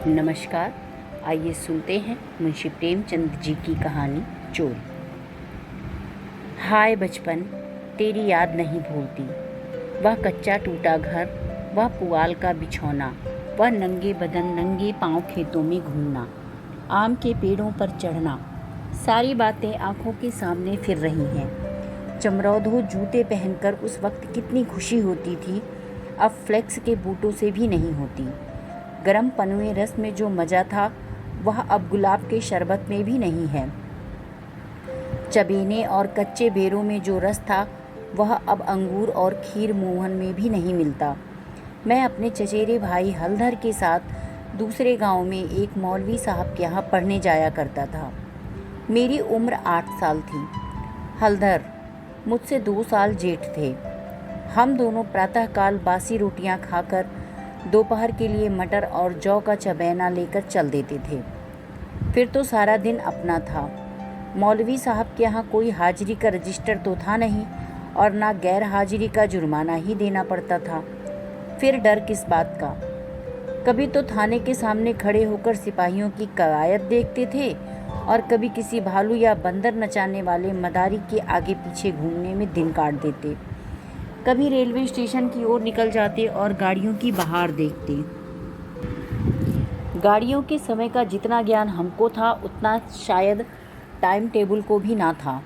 नमस्कार। आइए सुनते हैं मुंशी प्रेमचंद जी की कहानी चोरी। हाय बचपन, तेरी याद नहीं भूलती। वह कच्चा टूटा घर, वह पुआल का बिछौना, वह नंगे बदन नंगे पांव खेतों में घूमना, आम के पेड़ों पर चढ़ना, सारी बातें आंखों के सामने फिर रही हैं। चमरौधो जूते पहनकर उस वक्त कितनी खुशी होती थी, अब फ्लेक्स के बूटों से भी नहीं होती। गरम पनवे रस में जो मज़ा था वह अब गुलाब के शरबत में भी नहीं है। चबेने और कच्चे बेरों में जो रस था वह अब अंगूर और खीर मोहन में भी नहीं मिलता। मैं अपने चचेरे भाई हलधर के साथ दूसरे गांव में एक मौलवी साहब के यहाँ पढ़ने जाया करता था। मेरी उम्र 8 साल थी। हलधर मुझसे 2 साल जेठ थे। हम दोनों प्रातःकाल बासी रोटियां खाकर दोपहर के लिए मटर और जौ का चबैना लेकर चल देते थे। फिर तो सारा दिन अपना था। मौलवी साहब के यहाँ कोई हाजिरी का रजिस्टर तो था नहीं और ना गैर हाजिरी का जुर्माना ही देना पड़ता था। फिर डर किस बात का। कभी तो थाने के सामने खड़े होकर सिपाहियों की कवायद देखते थे और कभी किसी भालू या बंदर नचाने वाले मदारी के आगे पीछे घूमने में दिन काट देते। कभी रेलवे स्टेशन की ओर निकल जाते और गाड़ियों की बहार देखते। गाड़ियों के समय का जितना ज्ञान हमको था उतना शायद टाइम टेबल को भी ना था।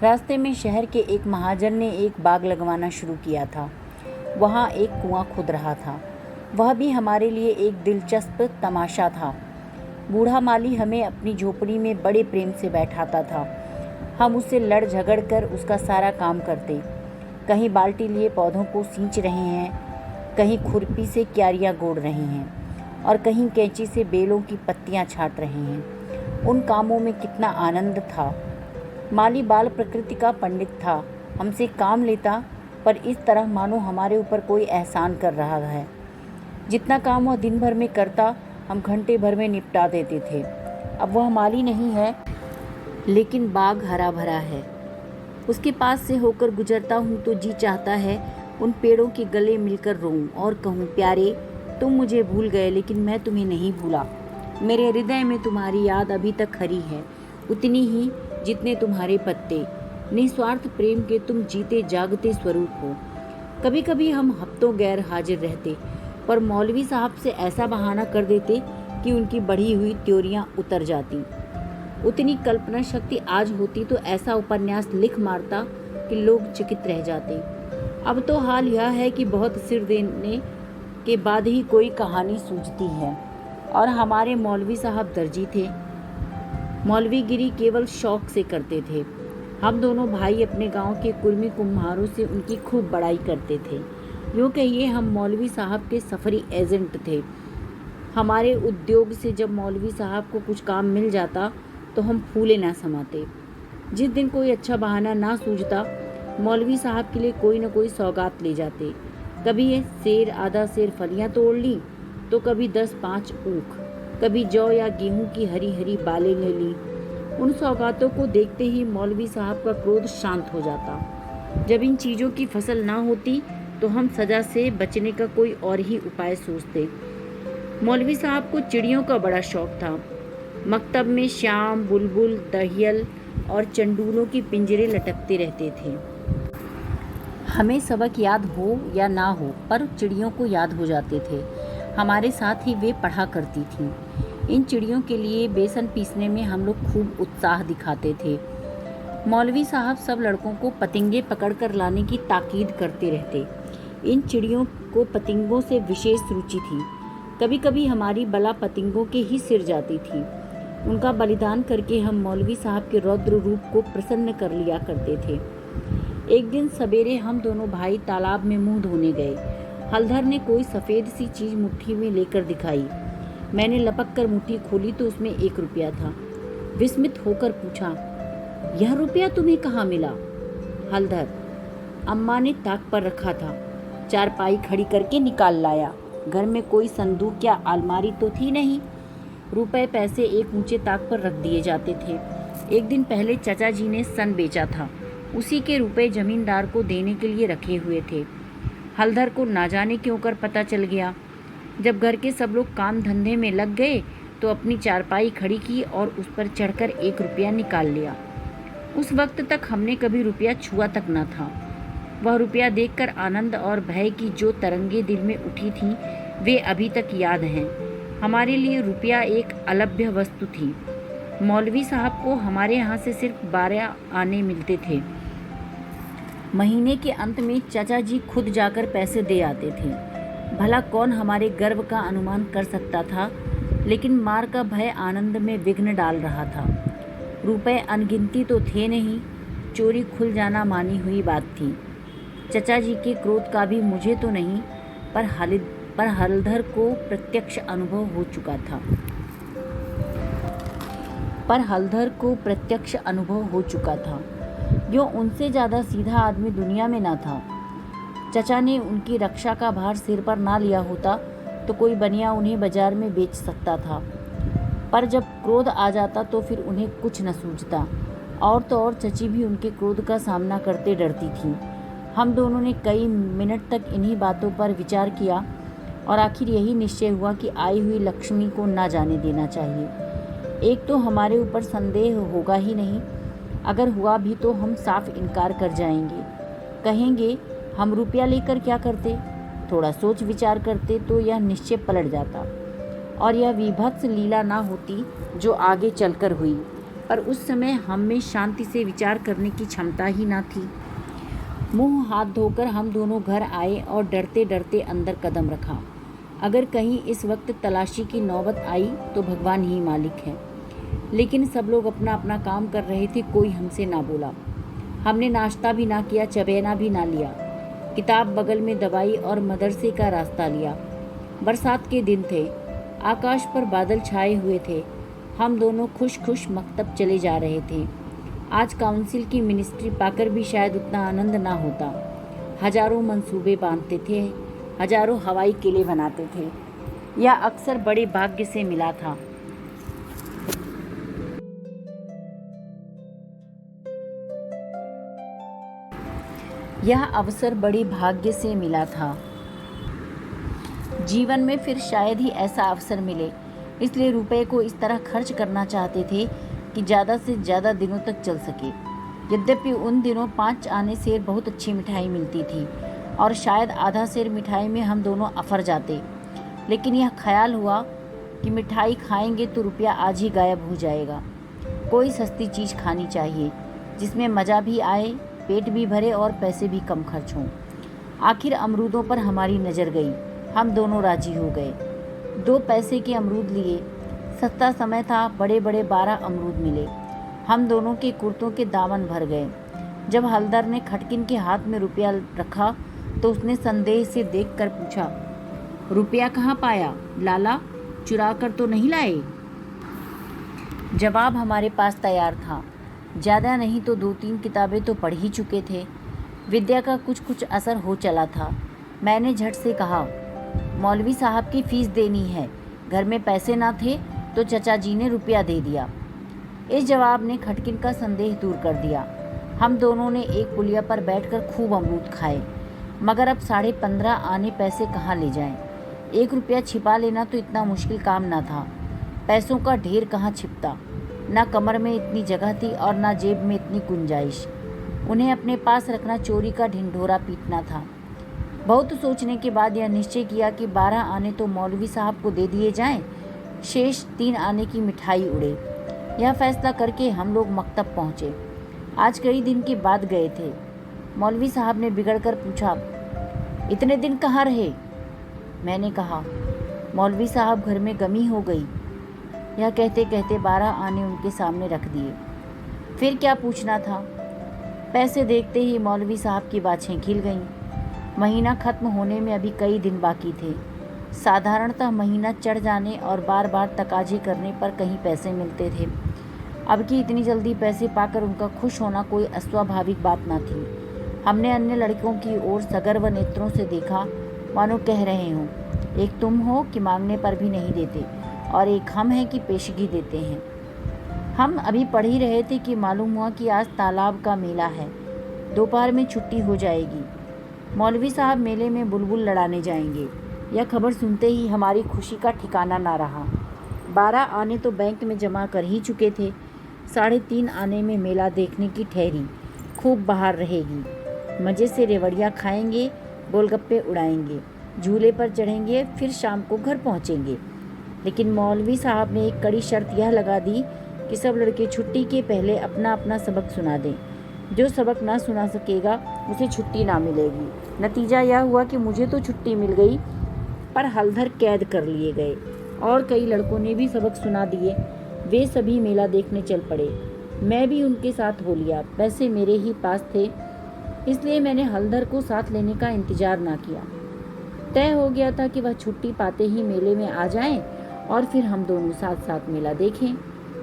रास्ते में शहर के एक महाजन ने एक बाग लगवाना शुरू किया था। वहाँ एक कुआं खुद रहा था। वह भी हमारे लिए एक दिलचस्प तमाशा था। बूढ़ा माली हमें अपनी झोपड़ी में बड़े प्रेम से बैठाता था। हम उससे लड़ झगड़ कर उसका सारा काम करते। कहीं बाल्टी लिए पौधों को सींच रहे हैं, कहीं खुरपी से क्यारियाँ गोड़ रहे हैं और कहीं कैंची से बेलों की पत्तियाँ छाँट रहे हैं। उन कामों में कितना आनंद था। माली बाल प्रकृति का पंडित था। हमसे काम लेता पर इस तरह मानो हमारे ऊपर कोई एहसान कर रहा है। जितना काम वह दिन भर में करता हम घंटे भर में निपटा देते थे। अब वह माली नहीं है, लेकिन बाग हरा भरा है। उसके पास से होकर गुजरता हूँ तो जी चाहता है उन पेड़ों के गले मिलकर रोऊं और कहूँ, प्यारे तुम मुझे भूल गए लेकिन मैं तुम्हें नहीं भूला। मेरे हृदय में तुम्हारी याद अभी तक खरी है, उतनी ही जितने तुम्हारे पत्ते। निस्वार्थ प्रेम के तुम जीते जागते स्वरूप हो। कभी कभी हम हफ्तों गैर हाजिर रहते, पर मौलवी साहब से ऐसा बहाना कर देते कि उनकी बढ़ी हुई त्योरियां उतर जाती। उतनी कल्पना शक्ति आज होती तो ऐसा उपन्यास लिख मारता कि लोग चकित रह जाते। अब तो हाल यह है कि बहुत सिर देने के बाद ही कोई कहानी सूझती है। और हमारे मौलवी साहब दर्जी थे। मौलवीगिरी केवल शौक से करते थे। हम दोनों भाई अपने गांव के कुर्मी कुम्हारों से उनकी खूब बड़ाई करते थे। यूँ कहिए हम मौलवी साहब के सफरी एजेंट थे। हमारे उद्योग से जब मौलवी साहब को कुछ काम मिल जाता तो हम फूले ना समाते। जिस दिन कोई अच्छा बहाना ना सूझता, मौलवी साहब के लिए कोई न कोई सौगात ले जाते। कभी ये सेर आधा सेर फलियां तोड़ ली तो कभी 10-5 ऊख, कभी जौ या गेहूं की हरी हरी बालें ले ली। उन सौगातों को देखते ही मौलवी साहब का क्रोध शांत हो जाता। जब इन चीज़ों की फसल ना होती तो हम सजा से बचने का कोई और ही उपाय सोचते। मौलवी साहब को चिड़ियों का बड़ा शौक था। मकतब में श्याम, बुलबुल, दहियल और चंडूलों की पिंजरे लटकते रहते थे। हमें सबक याद हो या ना हो, पर चिड़ियों को याद हो जाते थे। हमारे साथ ही वे पढ़ा करती थीं। इन चिड़ियों के लिए बेसन पीसने में हम लोग खूब उत्साह दिखाते थे। मौलवी साहब सब लड़कों को पतंगे पकड़ कर लाने की ताकीद करते रहते। इन चिड़ियों को पतंगों से विशेष रुचि थी। कभी कभी हमारी बला पतंगों के ही सिर जाती थी। उनका बलिदान करके हम मौलवी साहब के रौद्र रूप को प्रसन्न कर लिया करते थे। एक दिन सवेरे हम दोनों भाई तालाब में मुंह धोने गए। हलधर ने कोई सफ़ेद सी चीज़ मुट्ठी में लेकर दिखाई। मैंने लपक कर मुट्ठी खोली तो उसमें 1 रुपया था। विस्मित होकर पूछा, यह रुपया तुम्हें कहाँ मिला? हलधर, अम्मा ने ताक पर रखा था, चारपाई खड़ी करके निकाल लाया। घर में कोई संदूक या अलमारी तो थी नहीं। रुपए पैसे एक ऊंचे ताक पर रख दिए जाते थे। एक दिन पहले चाचा जी ने सन बेचा था। उसी के रुपए जमींदार को देने के लिए रखे हुए थे। हलधर को ना जाने क्यों कर पता चल गया। जब घर के सब लोग काम धंधे में लग गए तो अपनी चारपाई खड़ी की और उस पर चढ़कर 1 रुपया निकाल लिया। उस वक्त तक हमने कभी रुपया छुआ तक न था। वह रुपया देखकर आनंद और भय की जो तरंगे दिल में उठी थीं, वे अभी तक याद हैं। हमारे लिए रुपया एक अलभ्य वस्तु थी। मौलवी साहब को हमारे यहाँ से सिर्फ 12 आने मिलते थे। महीने के अंत में चाचा जी खुद जाकर पैसे दे आते थे। भला कौन हमारे गर्व का अनुमान कर सकता था, लेकिन मार का भय आनंद में विघ्न डाल रहा था। रुपए अनगिनती तो थे नहीं, चोरी खुल जाना मानी हुई बात थी। चचा जी के क्रोध का भी मुझे तो नहीं, पर हलधर को प्रत्यक्ष अनुभव हो चुका था। जो उनसे ज़्यादा सीधा आदमी दुनिया में ना था। चचा ने उनकी रक्षा का भार सिर पर ना लिया होता तो कोई बनिया उन्हें बाजार में बेच सकता था, पर जब क्रोध आ जाता तो फिर उन्हें कुछ न सूझता। और तो और चची भी उनके क्रोध का सामना करते डरती थी। हम दोनों ने कई मिनट तक इन्हीं बातों पर विचार किया और आखिर यही निश्चय हुआ कि आई हुई लक्ष्मी को ना जाने देना चाहिए। एक तो हमारे ऊपर संदेह होगा ही नहीं, अगर हुआ भी तो हम साफ इनकार कर जाएंगे। कहेंगे हम रुपया लेकर क्या करते, थोड़ा सोच विचार करते तो यह निश्चय पलट जाता और यह विभत्स लीला ना होती जो आगे चलकर हुई। पर उस समय हम में शांति से विचार करने की क्षमता ही ना थी। मुंह हाथ धोकर हम दोनों घर आए और डरते डरते अंदर कदम रखा। अगर कहीं इस वक्त तलाशी की नौबत आई तो भगवान ही मालिक है। लेकिन सब लोग अपना अपना काम कर रहे थे, कोई हमसे ना बोला। हमने नाश्ता भी ना किया, चबेना भी ना लिया। किताब बगल में दवाई और मदरसे का रास्ता लिया। बरसात के दिन थे, आकाश पर बादल छाए हुए थे। हम दोनों खुश खुश मकतब चले जा रहे थे। आज काउंसिल की मिनिस्ट्री पाकर भी शायद उतना आनंद ना होता। हजारों मंसूबे बांधते थे, हजारों हवाई किले बनाते थे। यह अक्सर बड़े भाग्य से मिला था। यह अवसर बड़े भाग्य से मिला था। जीवन में फिर शायद ही ऐसा अवसर मिले, इसलिए रुपए को इस तरह खर्च करना चाहते थे कि ज़्यादा से ज़्यादा दिनों तक चल सके। यद्यपि उन दिनों 5 आने सेर बहुत अच्छी मिठाई मिलती थी और शायद आधा सेर मिठाई में हम दोनों अफर जाते, लेकिन यह ख्याल हुआ कि मिठाई खाएंगे तो रुपया आज ही गायब हो जाएगा। कोई सस्ती चीज़ खानी चाहिए जिसमें मज़ा भी आए, पेट भी भरे और पैसे भी कम खर्च हों। आखिर अमरूदों पर हमारी नज़र गई। हम दोनों राजी हो गए। 2 पैसे के अमरूद लिए। सस्ता समय था, बड़े बड़े 12 अमरूद मिले। हम दोनों के कुर्तों के दामन भर गए। जब हलदर ने खटकिन के हाथ में रुपया रखा तो उसने संदेह से देखकर पूछा, रुपया कहाँ पाया लाला, चुरा कर तो नहीं लाए? जवाब हमारे पास तैयार था। ज़्यादा नहीं तो 2-3 किताबें तो पढ़ ही चुके थे। विद्या का कुछ कुछ असर हो चला था। मैंने झट से कहा, मौलवी साहब की फीस देनी है। घर में पैसे ना थे तो चचा जी ने रुपया दे दिया। इस जवाब ने खटकिन का संदेह दूर कर दिया। हम दोनों ने एक पुलिया पर बैठकर खूब अमरूद खाए, मगर अब 15.5 आने पैसे कहाँ ले जाएं? 1 रुपया छिपा लेना तो इतना मुश्किल काम ना था। पैसों का ढेर कहाँ छिपता? ना कमर में इतनी जगह थी और ना जेब में इतनी गुंजाइश। उन्हें अपने पास रखना चोरी का ढिंढोरा पीटना था। बहुत सोचने के बाद यह निश्चय किया कि 12 आने तो मौलवी साहब को दे दिए जाएं, शेष 3 आने की मिठाई उड़े। यह फैसला करके हम लोग मकतब पहुँचे। आज कई दिन के बाद गए थे। मौलवी साहब ने बिगड़कर पूछा, इतने दिन कहाँ रहे? मैंने कहा, मौलवी साहब घर में गमी हो गई। यह कहते कहते 12 आने उनके सामने रख दिए। फिर क्या पूछना था? पैसे देखते ही मौलवी साहब की बाछें खिल गईं। महीना खत्म होने में अभी कई दिन बाकी थे। साधारणतः महीना चढ़ जाने और बार बार तकाजे करने पर कहीं पैसे मिलते थे। अब की इतनी जल्दी पैसे पाकर उनका खुश होना कोई अस्वाभाविक बात न थी। हमने अन्य लड़कों की ओर सगर्व नेत्रों से देखा, मानो कह रहे हों, एक तुम हो कि मांगने पर भी नहीं देते और एक हम हैं कि पेशगी देते हैं। हम अभी पढ़ ही रहे थे कि मालूम हुआ कि आज तालाब का मेला है। दोपहर में छुट्टी हो जाएगी। मौलवी साहब मेले में बुलबुल लड़ाने जाएंगे। यह खबर सुनते ही हमारी खुशी का ठिकाना ना रहा। 12 आने तो बैंक में जमा कर ही चुके थे। 3.5 आने में मेला देखने की ठहरी। खूब बाहर रहेगी, मज़े से रेवड़ियाँ खाएंगे, गोलगप्पे उड़ाएंगे, झूले पर चढ़ेंगे, फिर शाम को घर पहुँचेंगे। लेकिन मौलवी साहब ने एक कड़ी शर्त यह लगा दी कि सब लड़के छुट्टी के पहले अपना अपना सबक सुना दें। जो सबक ना सुना सकेगा उसे छुट्टी ना मिलेगी। नतीजा यह हुआ कि मुझे तो छुट्टी मिल गई, पर हलधर कैद कर लिए गए और कई लड़कों ने भी सबक सुना दिए। वे सभी मेला देखने चल पड़े। मैं भी उनके साथ हो लिया। पैसे मेरे ही पास थे, इसलिए मैंने हलधर को साथ लेने का इंतजार ना किया। तय हो गया था कि वह छुट्टी पाते ही मेले में आ जाएं और फिर हम दोनों साथ साथ मेला देखें।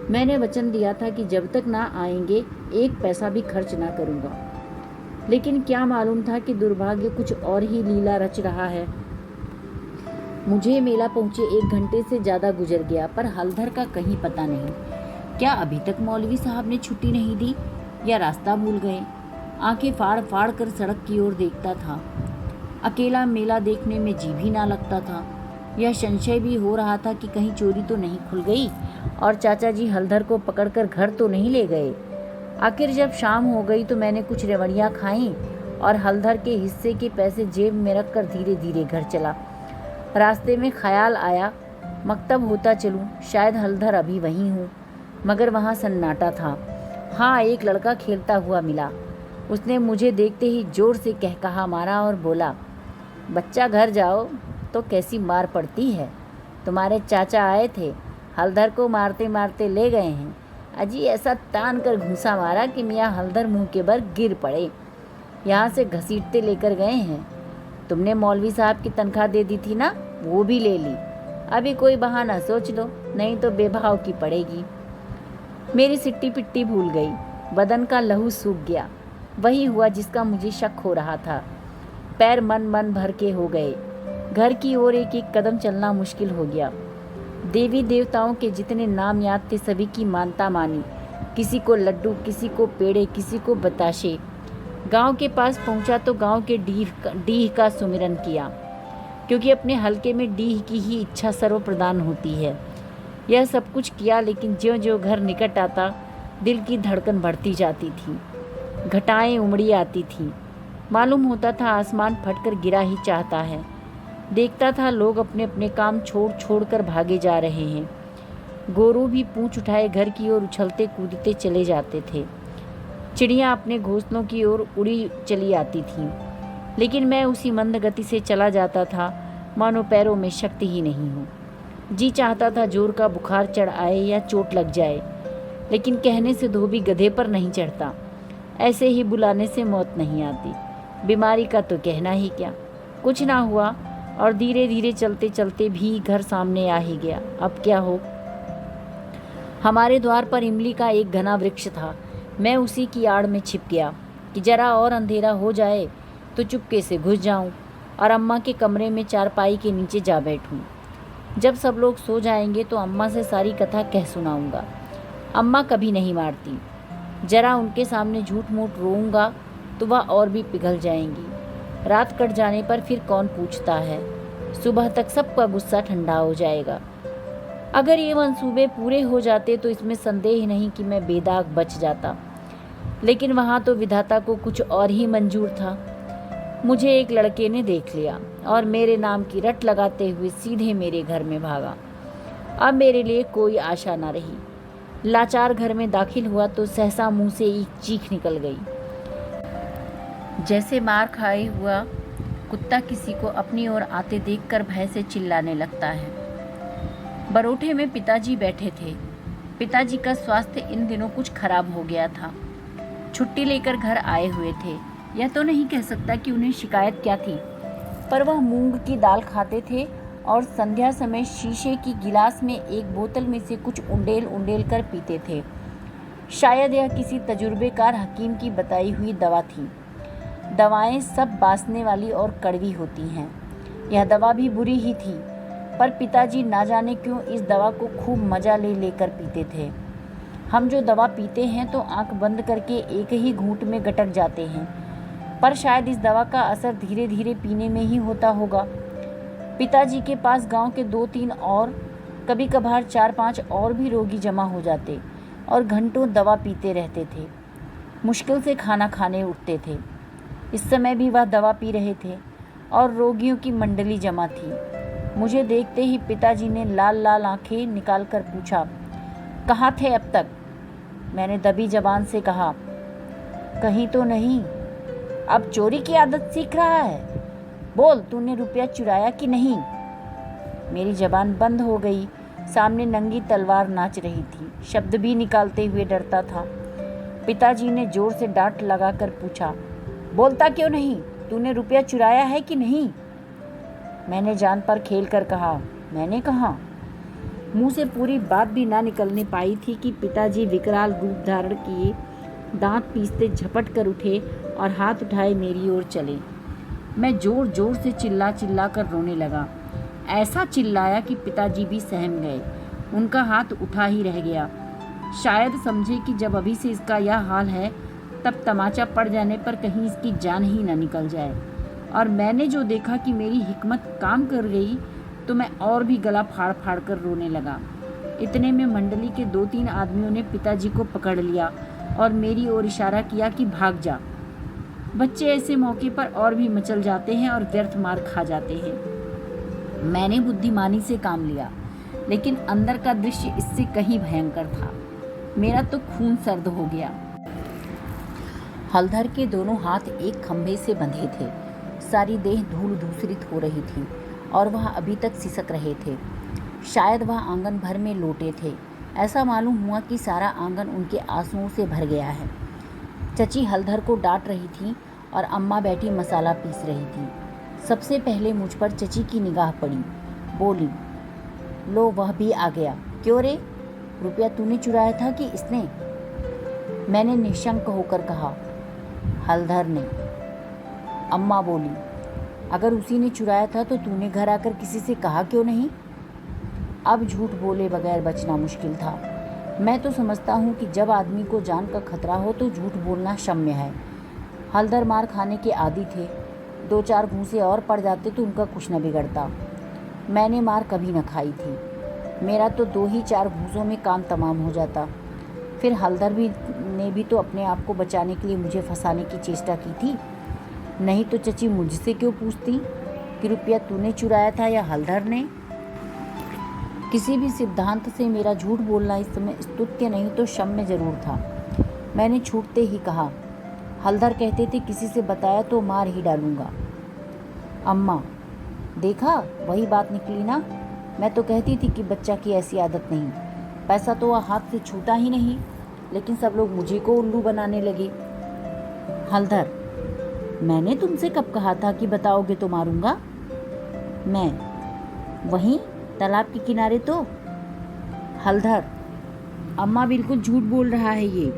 मैंने वचन दिया था कि जब तक ना आएंगे 1 पैसा भी खर्च ना करूँगा। लेकिन क्या मालूम था कि दुर्भाग्य कुछ और ही लीला रच रहा है। मुझे मेला पहुँचे 1 घंटे से ज़्यादा गुजर गया, पर हलधर का कहीं पता नहीं। क्या अभी तक मौलवी साहब ने छुट्टी नहीं दी या रास्ता भूल गए? आंखें फाड़ फाड़ कर सड़क की ओर देखता था। अकेला मेला देखने में जी भी ना लगता था। यह संशय भी हो रहा था कि कहीं चोरी तो नहीं खुल गई और चाचा जी हलधर को पकड़कर घर तो नहीं ले गए। आखिर जब शाम हो गई तो मैंने कुछ रेवड़ियाँ खाईं और हलधर के हिस्से के पैसे जेब में रखकर धीरे धीरे घर चला। रास्ते में ख्याल आया मकतब होता चलूं, शायद हलधर अभी वहीं हो, मगर वहाँ सन्नाटा था। हाँ, एक लड़का खेलता हुआ मिला। उसने मुझे देखते ही जोर से कहकहा मारा और बोला, बच्चा घर जाओ तो कैसी मार पड़ती है। तुम्हारे चाचा आए थे, हलधर को मारते मारते ले गए हैं। अजी ऐसा तान कर घूंसा मारा कि मियाँ हलधर मुंह के बल गिर पड़े। यहाँ से घसीटते लेकर गए हैं। तुमने मौलवी साहब की तनख्वाह दे दी थी ना, वो भी ले ली। अभी कोई बहाना सोच लो, नहीं तो बेभाव की पड़ेगी। मेरी सिट्टी पिट्टी भूल गई, बदन का लहू सूख गया। वही हुआ जिसका मुझे शक हो रहा था। पैर मन मन भर के हो गए। घर की ओर एक एक कदम चलना मुश्किल हो गया। देवी देवताओं के जितने नाम याद थे सभी की मानता मानी। किसी को लड्डू, किसी को पेड़े, किसी को बताशे। गांव के पास पहुंचा तो गांव के डीह का सुमिरन किया, क्योंकि अपने हलके में डीह की ही इच्छा सर्वप्रधान होती है। यह सब कुछ किया, लेकिन ज्यों ज्यों घर निकट आता दिल की धड़कन बढ़ती जाती थी। घटाएं उमड़ी आती थीं। मालूम होता था आसमान फटकर गिरा ही चाहता है। देखता था लोग अपने अपने काम छोड़ छोड़ कर भागे जा रहे हैं। गोरू भी पूंछ उठाए घर की ओर उछलते कूदते चले जाते थे। चिड़ियाँ अपने घोंसलों की ओर उड़ी चली आती थीं, लेकिन मैं उसी मंद गति से चला जाता था मानो पैरों में शक्ति ही नहीं हो। जी चाहता था जोर का बुखार चढ़ आए या चोट लग जाए, लेकिन कहने से धोबी गधे पर नहीं चढ़ता। ऐसे ही बुलाने से मौत नहीं आती। बीमारी का तो कहना ही क्या। कुछ ना हुआ और धीरे धीरे चलते चलते भी घर सामने आ ही गया। अब क्या हो। हमारे द्वार पर इमली का एक घना वृक्ष था। मैं उसी की आड़ में छिप गया कि जरा और अंधेरा हो जाए तो चुपके से घुस जाऊं और अम्मा के कमरे में चारपाई के नीचे जा बैठूं। जब सब लोग सो जाएंगे तो अम्मा से सारी कथा कह सुनाऊंगा। अम्मा कभी नहीं मारती। जरा उनके सामने झूठ मूठ रोऊंगा तो वह और भी पिघल जाएंगी। रात कट जाने पर फिर कौन पूछता है। सुबह तक सबका गुस्सा ठंडा हो जाएगा। अगर ये मंसूबे पूरे हो जाते तो इसमें संदेह नहीं कि मैं बेदाग बच जाता, लेकिन वहाँ तो विधाता को कुछ और ही मंजूर था। मुझे एक लड़के ने देख लिया और मेरे नाम की रट लगाते हुए सीधे मेरे घर में भागा। अब मेरे लिए कोई आशा न रही। लाचार घर में दाखिल हुआ तो सहसा मुंह से एक चीख निकल गई, जैसे मार खाए हुआ कुत्ता किसी को अपनी ओर आते देखकर भय से चिल्लाने लगता है। बरोठे में पिताजी बैठे थे। पिताजी का स्वास्थ्य इन दिनों कुछ खराब हो गया था। छुट्टी लेकर घर आए हुए थे। यह तो नहीं कह सकता कि उन्हें शिकायत क्या थी, पर वह मूंग की दाल खाते थे और संध्या समय शीशे की गिलास में एक बोतल में से कुछ उंडेल उंडेल कर पीते थे। शायद यह किसी तजुर्बेकार हकीम की बताई हुई दवा थी। दवाएं सब बासने वाली और कड़वी होती हैं। यह दवा भी बुरी ही थी, पर पिताजी ना जाने क्यों इस दवा को खूब मजा ले लेकर पीते थे। हम जो दवा पीते हैं तो आंख बंद करके एक ही घूंट में गटक जाते हैं, पर शायद इस दवा का असर धीरे धीरे पीने में ही होता होगा। पिताजी के पास गांव के 2-3 और, कभी कभार 4-5 और भी रोगी जमा हो जाते और घंटों दवा पीते रहते थे। मुश्किल से खाना खाने उठते थे। इस समय भी वह दवा पी रहे थे और रोगियों की मंडली जमा थी। मुझे देखते ही पिताजी ने लाल लाल आंखें निकालकर पूछा, कहाँ थे अब तक? मैंने दबी जबान से कहा, कहीं तो नहीं। अब चोरी की आदत सीख रहा है? बोल, तूने रुपया चुराया कि नहीं? मेरी जबान बंद हो गई। सामने नंगी तलवार नाच रही थी। शब्द भी निकालते हुए डरता था। पिताजी ने जोर से डांट लगाकर पूछा, बोलता क्यों नहीं? तूने रुपया चुराया है कि नहीं? मैंने जान पर खेल कर कहा, मैंने कहा। मुंह से पूरी बात भी ना निकलने पाई थी कि पिताजी विकराल रूप धारण किए, दांत पीसते झपट कर उठे और हाथ उठाए मेरी ओर चले। मैं जोर जोर से चिल्ला चिल्ला कर रोने लगा। ऐसा चिल्लाया कि पिताजी भी सहम गए। उनका हाथ उठा ही रह गया। शायद समझे कि जब अभी से इसका यह हाल है, तब तमाचा पड़ जाने पर कहीं इसकी जान ही न निकल जाए। और मैंने जो देखा कि मेरी हिकमत काम कर गई, तो मैं और भी गला फाड़ फाड़ कर रोने लगा। इतने में मंडली के 2-3 आदमियों ने पिताजी को पकड़ लिया और मेरी ओर इशारा किया कि भाग जा। बच्चे ऐसे मौके पर और भी मचल जाते हैं और व्यर्थ मार खा जाते हैं। मैंने बुद्धिमानी से काम लिया, लेकिन अंदर का दृश्य इससे कहीं भयंकर था। मेरा तो खून सर्द हो गया। हलधर के दोनों हाथ एक खंभे से बंधे थे। सारी देह धूल धूसरित हो रही थी और वह अभी तक सिसक रहे थे। शायद वह आंगन भर में लोटे थे। ऐसा मालूम हुआ कि सारा आंगन उनके आंसुओं से भर गया है। चची हलधर को डांट रही थी और अम्मा बैठी मसाला पीस रही थी। सबसे पहले मुझ पर चची की निगाह पड़ी। बोली, लो वह भी आ गया। क्यों रे, रुपया तूने चुराया था कि इसने? मैंने निशंक होकर कहा, हलधर ने। अम्मा बोली, अगर उसी ने चुराया था तो तूने घर आकर किसी से कहा क्यों नहीं? अब झूठ बोले बगैर बचना मुश्किल था। मैं तो समझता हूँ कि जब आदमी को जान का खतरा हो तो झूठ बोलना क्षम्य है। हलधर मार खाने के आदी थे। 2-4 घूंसे और पड़ जाते तो उनका कुछ न बिगड़ता। मैंने मार कभी न खाई थी। मेरा तो 2 ही 4 घूंसों में काम तमाम हो जाता। फिर हलधर ने भी तो अपने आप को बचाने के लिए मुझे फंसाने की चेष्टा की थी। नहीं तो चची मुझसे क्यों पूछती कि रुपया तूने चुराया था या हलधर ने? किसी भी सिद्धांत से मेरा झूठ बोलना इस समय स्तुत्य नहीं तो क्षम्य जरूर था। मैंने छूटते ही कहा, हलधर कहते थे किसी से बताया तो मार ही डालूंगा। अम्मा, देखा, वही बात निकली ना। मैं तो कहती थी कि बच्चा की ऐसी आदत नहीं। पैसा तो वह हाथ से छूटा ही नहीं, लेकिन सब लोग मुझे को उल्लू बनाने लगे। हलधर, मैंने तुमसे कब कहा था कि बताओगे तो मारूंगा? मैं, वहीं तालाब के किनारे तो। हलधर, अम्मा बिल्कुल झूठ बोल रहा है ये।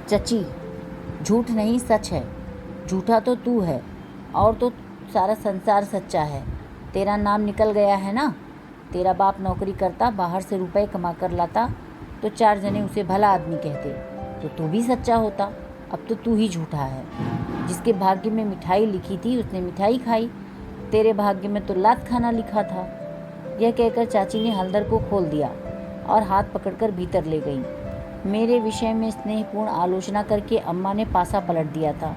चची, झूठ नहीं सच है। झूठा तो तू है और तो सारा संसार सच्चा है। तेरा नाम निकल गया है ना। तेरा बाप नौकरी करता, बाहर से रुपए कमा कर लाता तो 4 जने उसे भला आदमी कहते, तो तू भी सच्चा होता। अब तो तू ही झूठा है। जिसके भाग्य में मिठाई लिखी थी उसने मिठाई खाई, तेरे भाग्य में तो लात खाना लिखा था। यह कहकर चाची ने हलधर को खोल दिया और हाथ पकड़कर भीतर ले गई। मेरे विषय में स्नेहपूर्ण आलोचना करके अम्मा ने पासा पलट दिया था,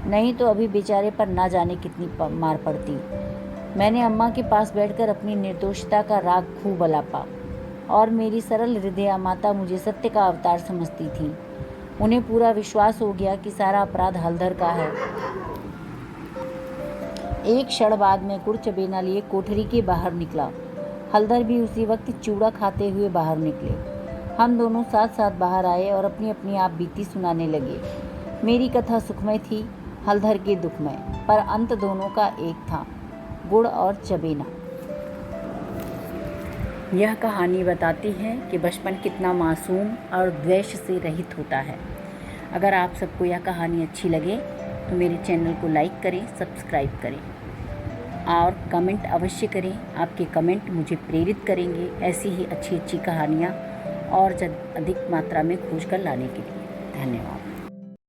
नहीं तो अभी बेचारे पर ना जाने कितनी मार पड़ती। मैंने अम्मा के पास बैठकर अपनी निर्दोषता का राग खूब अलापा और मेरी सरल हृदया माता मुझे सत्य का अवतार समझती थी। उन्हें पूरा विश्वास हो गया कि सारा अपराध हलधर का है। एक क्षण बाद में गुड़ चबेना लिए कोठरी के बाहर निकला। हलधर भी उसी वक्त चूड़ा खाते हुए बाहर निकले। हम दोनों साथ साथ बाहर आए और अपनी अपनी आप बीती सुनाने लगे। मेरी कथा सुखमय थी, हलधर के दुखमय, पर अंत दोनों का एक था, गुड़ और चबेना। यह कहानी बताती है कि बचपन कितना मासूम और द्वेष से रहित होता है। अगर आप सबको यह कहानी अच्छी लगे तो मेरे चैनल को लाइक करें, सब्सक्राइब करें और कमेंट अवश्य करें। आपके कमेंट मुझे प्रेरित करेंगे ऐसी ही अच्छी अच्छी कहानियाँ और अधिक मात्रा में खोज कर लाने के लिए। धन्यवाद।